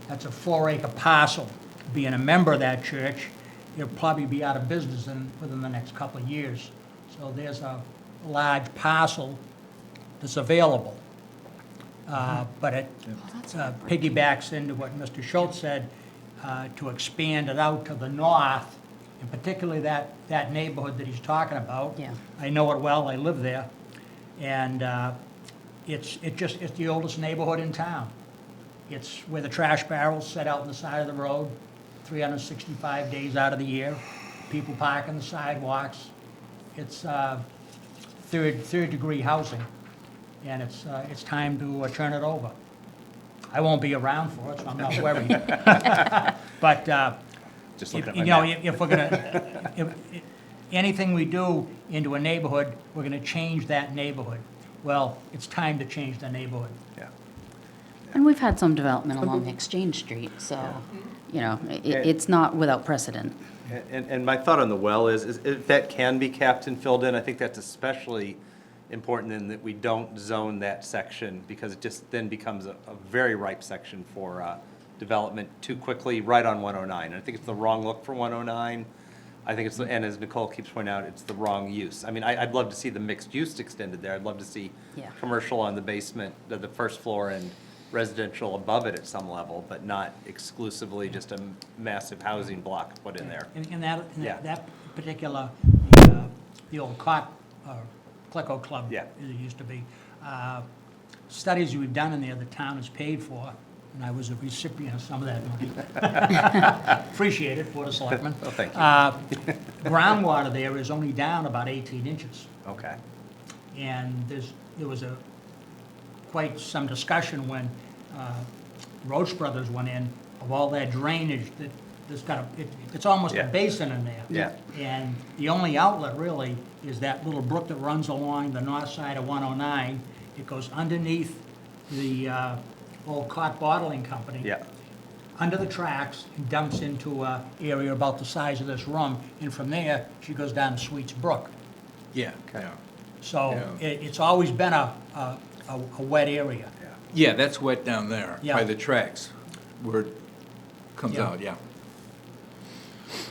That's a 4-acre parcel. Being a member of that church, it'll probably be out of business within the next couple of years. So there's a large parcel that's available. But it piggybacks into what Mr. Schultz said, to expand it out to the north, and particularly that neighborhood that he's talking about. Yeah. I know it well, I live there, and it's the oldest neighborhood in town. It's where the trash barrels set out on the side of the road, 365 days out of the year. People park on the sidewalks. It's third degree housing, and it's time to turn it over. I won't be around for it, so I'm not worried. But, Just if, looking at you my know, map. if we're gonna, anything we do into a neighborhood, we're gonna change that neighborhood. Well, it's time to change the neighborhood. Yeah. And we've had some development along Exchange Street, so, you know, it's not without precedent. And my thought on the well is if that can be capped and filled in, I think that's especially important in that we don't zone that section, because it just then becomes a very ripe section for development too quickly right on 109. And I think it's the wrong look for 109. I think it's, and as Nicole keeps pointing out, it's the wrong use. I mean, I'd love to see the mixed use extended there. I'd love to see Yeah. commercial on the basement, the first floor, and residential above it at some level, but not exclusively just a massive housing block put in there. In that, Yeah. that particular, the old Clicko Club, Yeah. as it used to be, studies we've done in there, the town has paid for, and I was a recipient of some of that money. Appreciate it, Board of Selectmen. Oh, thank you. Groundwater there is only down about 18 inches. Okay. And there was quite some discussion when Roach Brothers went in of all that drainage that there's it's almost a Yeah. basin in there. Yeah. And the only outlet really is that little brook that runs along the north side of 109. It goes underneath the old Cott Bottling Company. Yeah. Under the tracks and dumps into a area about the size of this room. And from there, she goes down to Sweets Brook. Yeah, yeah. So Yeah. it's always been a wet area. Yeah, that's wet down there, by Yeah. the tracks, where it comes Yeah. out, yeah.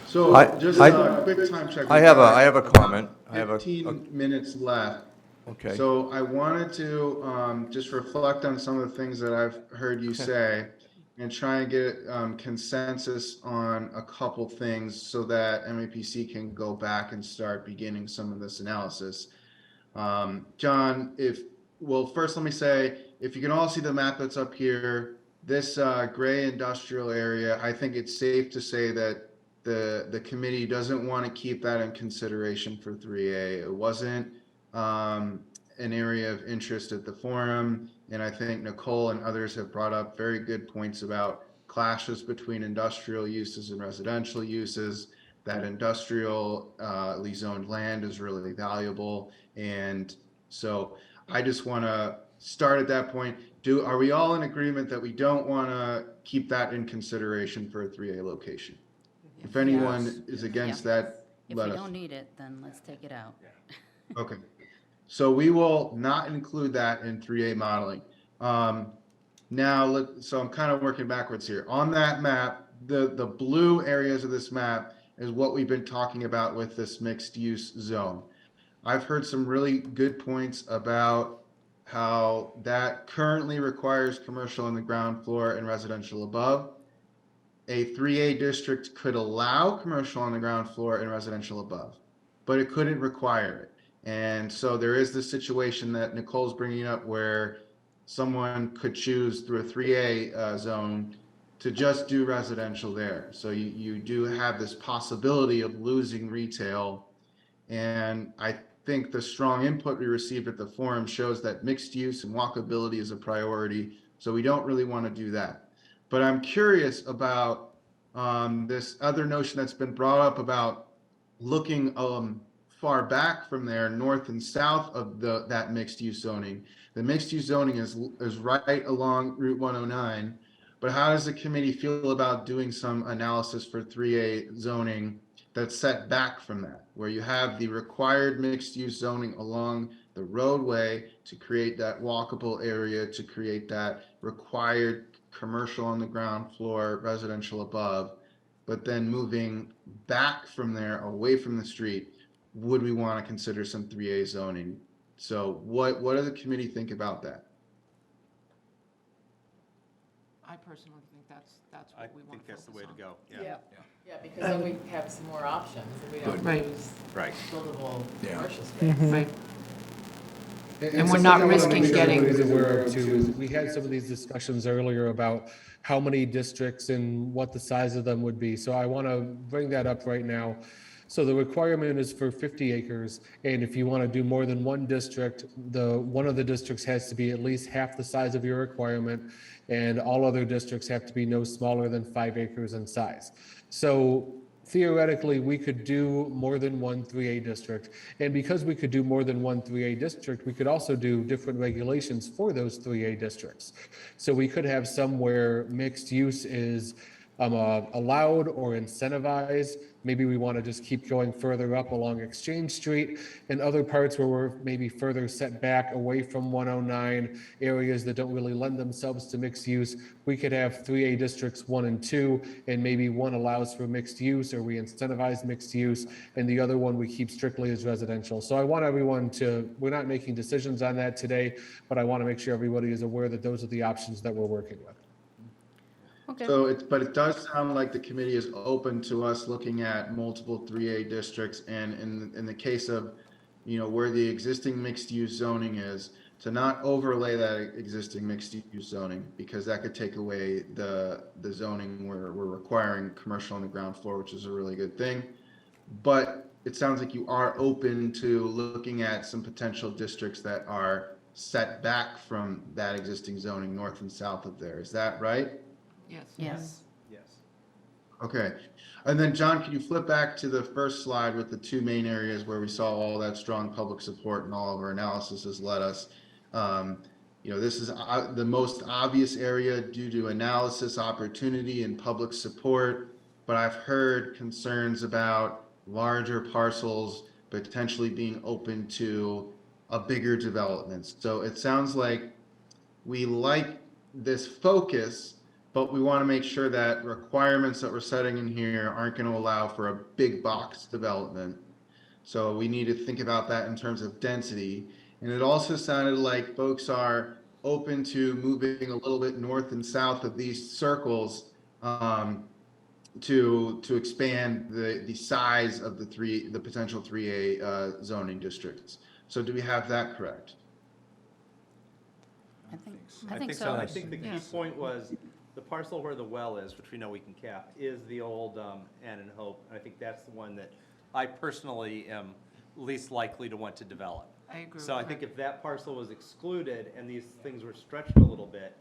So just a quick time check. I have a comment. I have a, 15 minutes left. okay. So I wanted to just reflect on some of the things that I've heard you say and try and get consensus on a couple things so that MAPC can go back and start beginning some of this analysis. John, first let me say, if you can all see the map that's up here, this gray industrial area, I think it's safe to say that the committee doesn't want to keep that in consideration for 3A. It wasn't an area of interest at the forum, and I think Nicole and others have brought up very good points about clashes between industrial uses and residential uses, that industrially zoned land is really valuable. And so I just want to start at that point. Are we all in agreement that we don't want to keep that in consideration for a 3A location? If anyone is against that, If let we us. don't need it, then let's take it out. Okay. So we will not include that in 3A modeling. So I'm kind of working backwards here. On that map, the blue areas of this map is what we've been talking about with this mixed use zone. I've heard some really good points about how that currently requires commercial on the ground floor and residential above. A 3A district could allow commercial on the ground floor and residential above, but it couldn't require it. And so there is this situation that Nicole's bringing up where someone could choose through a 3A zone to just do residential there. So you do have this possibility of losing retail. And I think the strong input we received at the forum shows that mixed use and walkability is a priority. So we don't really want to do that. But I'm curious about this other notion that's been brought up about looking far back from there, north and south of that mixed use zoning. The mixed use zoning is right along Route 109. But how does the committee feel about doing some analysis for 3A zoning that's set back from that, where you have the required mixed use zoning along the roadway to create that walkable area, to create that required commercial on the ground floor, residential above, but then moving back from there, away from the street, would we want to consider some 3A zoning? So what does the committee think about that? I personally think that's I what we want think to that's the way focus to on. go. Yeah, because then we have some more options, and we don't Right. lose Right. buildable Yeah. commercial space. Right. And we're something not I wanna risking make sure getting- everybody's aware of too, is we had some of these discussions earlier about how many districts and what the size of them would be. So I want to bring that up right now. So the requirement is for 50 acres, and if you want to do more than one district, one of the districts has to be at least half the size of your requirement, and all other districts have to be no smaller than 5 acres in size. So theoretically, we could do more than one 3A district. And because we could do more than one 3A district, we could also do different regulations for those 3A districts. So we could have some where mixed use is allowed or incentivized. Maybe we want to just keep going further up along Exchange Street, and other parts where we're maybe further set back away from 109, areas that don't really lend themselves to mixed use. We could have 3A districts 1 and 2, and maybe one allows for mixed use, or we incentivize mixed use, and the other one we keep strictly as residential. So I want everyone to, we're not making decisions on that today, but I want to make sure everybody is aware that those are the options that we're working with. Okay. So but it does sound like the committee is open to us looking at multiple 3A districts, and in the case of, where the existing mixed use zoning is, to not overlay that existing mixed use zoning, because that could take away the zoning where we're requiring commercial on the ground floor, which is a really good thing. But it sounds like you are open to looking at some potential districts that are set back from that existing zoning north and south of there. Is that right? Yes. Yes. Yes. Okay. And then, John, can you flip back to the first slide with the two main areas where we saw all that strong public support and all of our analysis has led us? This is the most obvious area due to analysis, opportunity, and public support. But I've heard concerns about larger parcels potentially being open to a bigger development. So it sounds like we like this focus, but we want to make sure that requirements that we're setting in here aren't going to allow for a big box development. So we need to think about that in terms of density. And it also sounded like folks are open to moving a little bit north and south of these circles to expand the size of the potential 3A zoning districts. So do we have that correct? I think so. I think the key Yes. point was the parcel where the well is, which we know we can cap, is the old Ann and Hope. And I think that's the one that I personally am least likely to want to develop. I agree So I with think that. if that parcel was excluded and these things were stretched a little bit,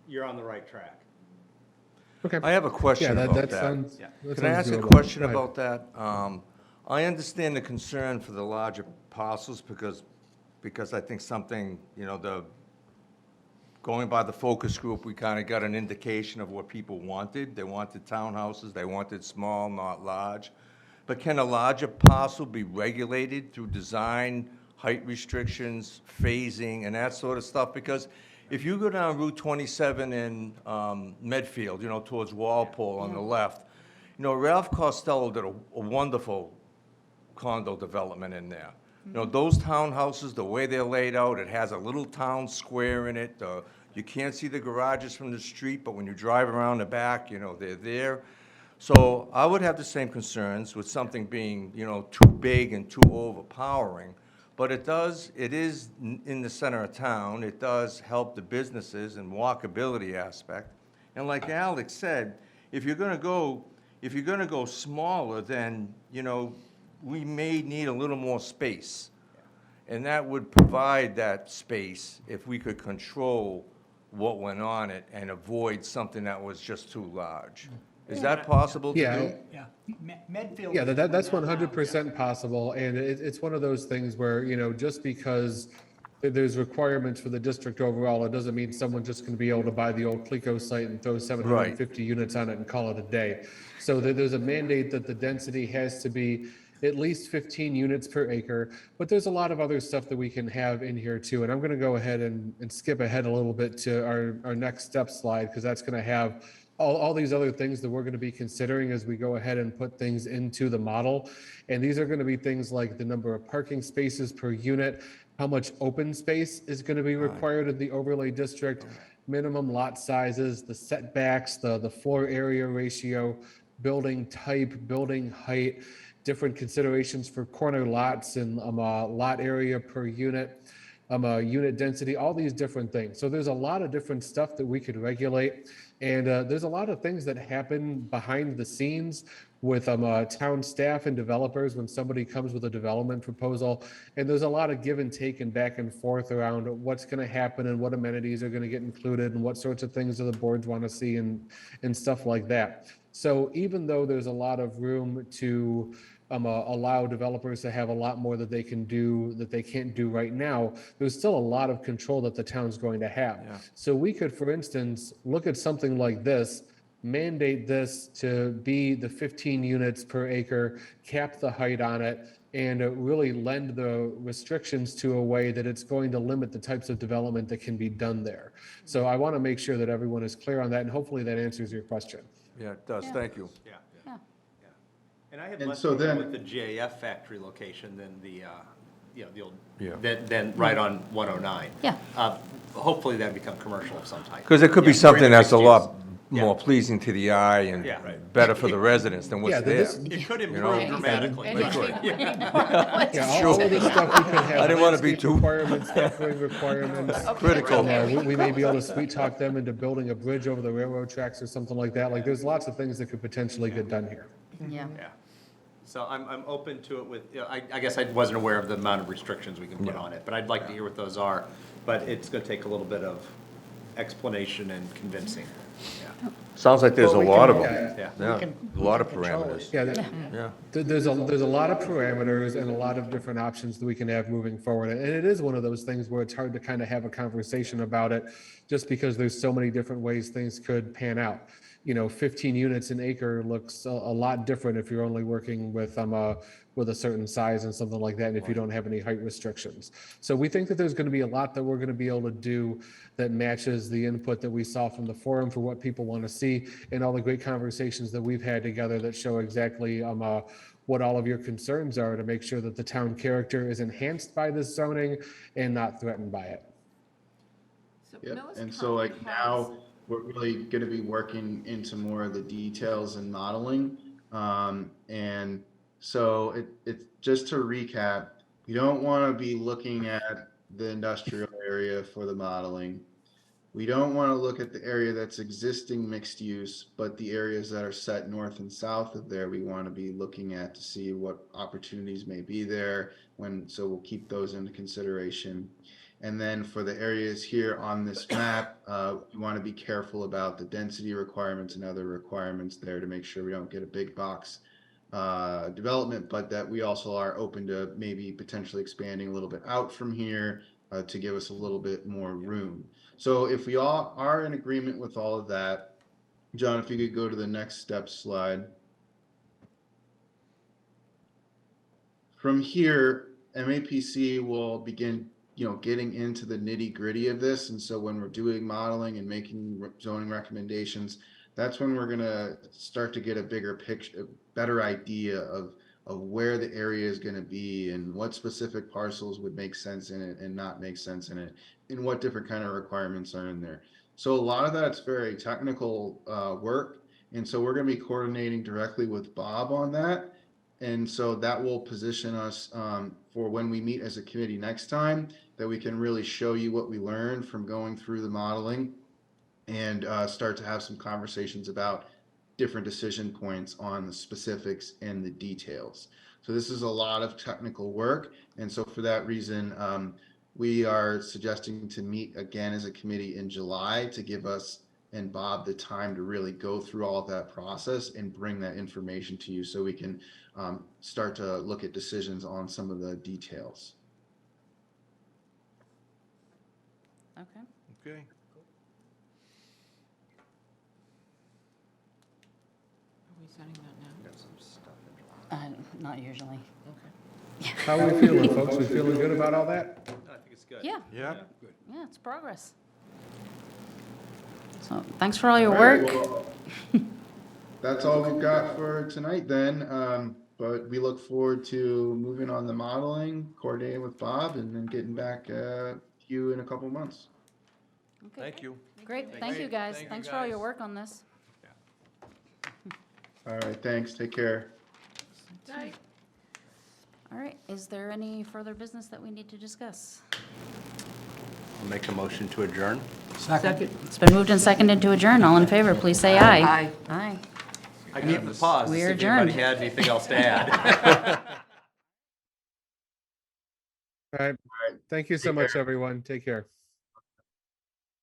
you're on the right track. Okay. I have a question Yeah, about that that. sounds. Yeah. that Can I sounds ask a doable. question Go ahead. about that? I understand the concern for the larger parcels because I think something, going by the focus group, we kind of got an indication of what people wanted. They wanted townhouses, they wanted small, not large. But can a larger parcel be regulated through design, height restrictions, phasing, and that sort of stuff? Because if you go down Route 27 in Medfield, towards Walpole on the left, Ralph Costello did a wonderful condo development in there. Those townhouses, the way they're laid out, it has a little town square in it. You can't see the garages from the street, but when you drive around the back, they're there. So I would have the same concerns with something being, too big and too overpowering. But it is in the center of town. It does help the businesses and walkability aspect. And like Alex said, if you're gonna go smaller, then, we may need a little more space. And that would provide that space if we could control what went on it and avoid something that was just too large. Is that possible to Yeah. do? Yeah, Medfield. Yeah, that's 100% possible, and it's one of those things where, just because there's requirements for the district overall, it doesn't mean someone's just gonna be able to buy the old Clico site and throw 750 units on it and call it a day. So there's a mandate that the density has to be at least 15 units per acre, but there's a lot of other stuff that we can have in here too. And I'm gonna go ahead and skip ahead a little bit to our next step slide, because that's gonna have all these other things that we're going to be considering as we go ahead and put things into the model. And these are going to be things like the number of parking spaces per unit, how much open space is going to be required in the overlay district, minimum lot sizes, the setbacks, the floor area ratio, building type, building height, different considerations for corner lots and lot area per unit. unit density, all these different things. So there's a lot of different stuff that we could regulate. And there's a lot of things that happen behind the scenes with town staff and developers when somebody comes with a development proposal. And there's a lot of give and take and back and forth around what's going to happen and what amenities are going to get included and what sorts of things do the boards want to see and stuff like that. So even though there's a lot of room to allow developers to have a lot more that they can do that they can't do right now, there's still a lot of control that the town's going to have. Yeah. So we could, for instance, look at something like this, mandate this to be the 15 units per acre, cap the height on it, and really lend the restrictions to a way that it's going to limit the types of development that can be done there. So I want to make sure that everyone is clear on that, and hopefully that answers your question. Yeah, it does, Yeah. thank you. Yeah. Yeah. And I had And less so trouble then- with the GAF factory location than the old, Yeah. than right on 109. Yeah. Hopefully that become commercial of some type. Because it could be Yeah, something greater that's a mixed lot use. more pleasing to the eye and Yeah. Right. better for the residents than Yeah, what's there. this- It could know, improve dramatically. And It could. Yeah, all of this stuff we could have. I didn't wanna be landscape too- Requirements, buffering requirements. Critical. We may be able to sweet talk them into building a bridge over the railroad tracks or something like that. Like, there's lots of things that could potentially get done here. Yeah. Yeah. So I'm open to it with, I guess I wasn't aware of the amount of restrictions we can put Yeah. on it, but I'd like to hear what those are. But it's gonna take a little bit of explanation and convincing. Yeah. Sounds like there's a Well, we lot can- of them. Yeah. Yeah, a lot of control it. parameters. Yeah, Yeah. there's a lot of parameters and a lot of different options that we can have moving forward. And it is one of those things where it's hard to kind of have a conversation about it just because there's so many different ways things could pan out. 15 units an acre looks a lot different if you're only working with a certain size and something like that, and if you don't have any height restrictions. So we think that there's going to be a lot that we're going to be able to do that matches the input that we saw from the forum for what people want to see, and all the great conversations that we've had together that show exactly what all of your concerns are to make sure that the town character is enhanced by this zoning and not threatened by it. So Yep, Millis and so like currently has- now, we're really gonna be working into more of the details and modeling. And so it's just to recap, you don't wanna be looking at the industrial area for the modeling. We don't wanna look at the area that's existing mixed use, but the areas that are set north and south of there, we wanna be looking at to see what opportunities may be there so we'll keep those into consideration. And then for the areas here on this map, you want to be careful about the density requirements and other requirements there to make sure we don't get a big box development, but that we also are open to maybe potentially expanding a little bit out from here to give us a little bit more room. So if we all are in agreement with all of that, John, if you could go to the next step slide. From here, MAPC will begin getting into the nitty gritty of this. And so when we're doing modeling and making zoning recommendations, that's when we're going to start to get a bigger picture, a better idea of where the area is going to be and what specific parcels would make sense in it and not make sense in it, and what different kind of requirements are in there. So a lot of that's very technical work. And so we're going to be coordinating directly with Bob on that. And so that will position us for when we meet as a committee next time, that we can really show you what we learned from going through the modeling and start to have some conversations about different decision points on the specifics and the details. So this is a lot of technical work. And so for that reason, we are suggesting to meet again as a committee in July to give us and Bob the time to really go through all of that process and bring that information to you so we can start to look at decisions on some of the details. Okay. Okay. Are we setting that now? Got some stuff in July. Not usually. How are we feeling, folks? We feeling good about all that? I think it's good. Yeah, Yeah. yeah, it's progress. So thanks for all your All right, work. well, that's all we've got for tonight then. But we look forward to moving on the modeling, coordinating with Bob, and then getting back to you in a couple months. Okay. Thank you. Great, thank you guys. Thanks for all your work on this. All right, thanks. Take care. All right, is there any further business that we need to discuss? Make a motion to adjourn. Second. It's been moved and seconded to adjourn. All in favor, please say aye. Aye. Aye. I gave the pause to We see are if anybody adjourned. had anything else to add. All right. Thank you so much, everyone. Take care.